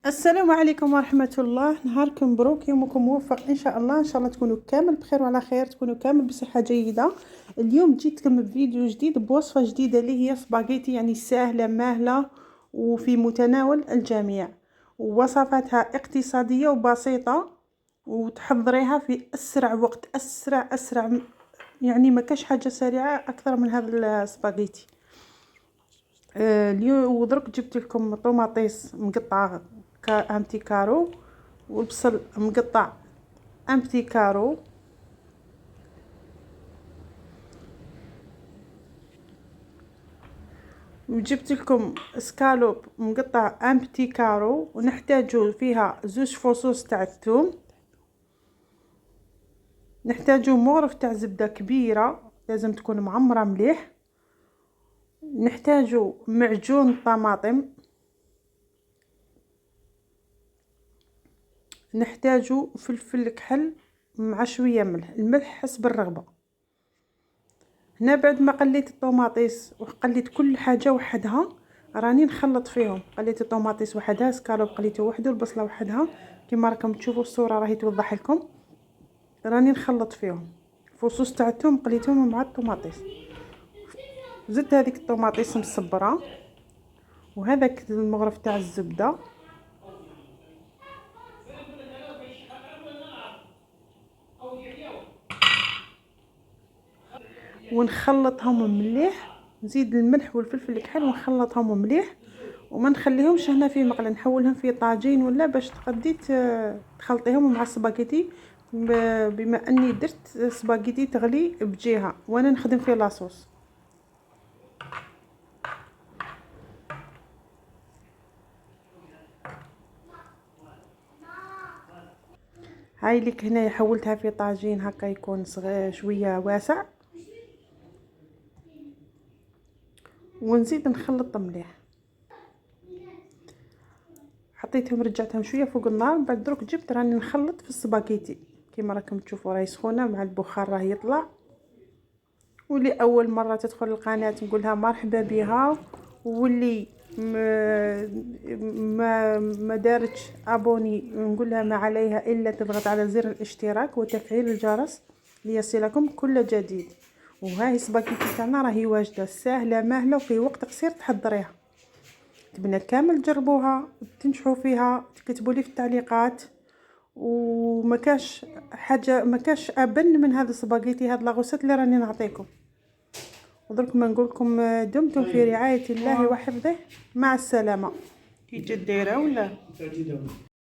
السلام عليكم ورحمة الله. نهاركم مبروك، يومكم موفق ان شاء الله. ان شاء الله تكونوا كامل بخير وعلى خير، تكونوا كامل بصحة جيدة. اليوم جيتكم بفيديو جديد بوصفة جديدة اللي هي سباغيتي، يعني سهلة ماهلة وفي متناول الجميع، ووصفاتها اقتصادية وبسيطة، وتحضريها في اسرع وقت، اسرع يعني ما كاش حاجة سريعة اكثر من هذا السباغيتي. اليوم ودرك جبت لكم طوماطيس مقطعه امتي كارو، والبصل مقطع امتي كارو، وجبت لكم سكالوب مقطع امتي كارو، ونحتاجو فيها زوج فصوص تاع الثوم، نحتاجو مغرف تاع زبده كبيره لازم تكون معمره مليح، نحتاجو معجون طماطم، نحتاجو فلفل كحل مع شويه ملح، الملح حسب الرغبه. هنا بعد ما قليت الطوماطيس وقليت كل حاجه وحدها، راني نخلط فيهم. قليت الطوماطيس وحدها، سكالوب قليته وحده، البصله وحدها، كما راكم تشوفوا الصوره راهي توضح لكم. راني نخلط فيهم فصوص تاع الثوم، قليتهم مع الطوماطيس. زدت هذيك الطوماطيس مصبره، وهذاك المغرف تاع الزبده، ونخلطهم مليح. نزيد الملح والفلفل الكحل ونخلطهم مليح، وما نخليهمش هنا في مقله، نحولهم في طاجين ولا باش تقدي تخلطيهم مع السباغيتي. بما اني درت سباغيتي تغلي بجهه وانا نخدم في لاصوص. هاي ليك هنا حولتها في طاجين هكا يكون صغير شويه واسع، ونزيد نخلط مليح. حطيتهم رجعتهم شويه فوق النار، بعد دروك جبت راني نخلط في السباغيتي كما راكم تشوفوا راهي سخونه مع البخار راه يطلع. واللي اول مره تدخل القناه نقولها مرحبا بها، واللي ما دارتش ابوني نقولها ما عليها الا تضغط على زر الاشتراك وتفعيل الجرس ليصلكم كل جديد. وهاي السباغيتي تاعنا راهي واجده، سهله ماهله وفي وقت قصير تحضريها. تبنا كامل تجربوها تنجحوا فيها، تكتبوا لي في التعليقات. وما كاش حاجه ما كاش ابن من هذا السباغيتي، هاد لاغوسات اللي راني نعطيكم. ودرك ما نقول لكم دمتم في رعايه الله وحفظه، مع السلامه. كي جا دايره ولا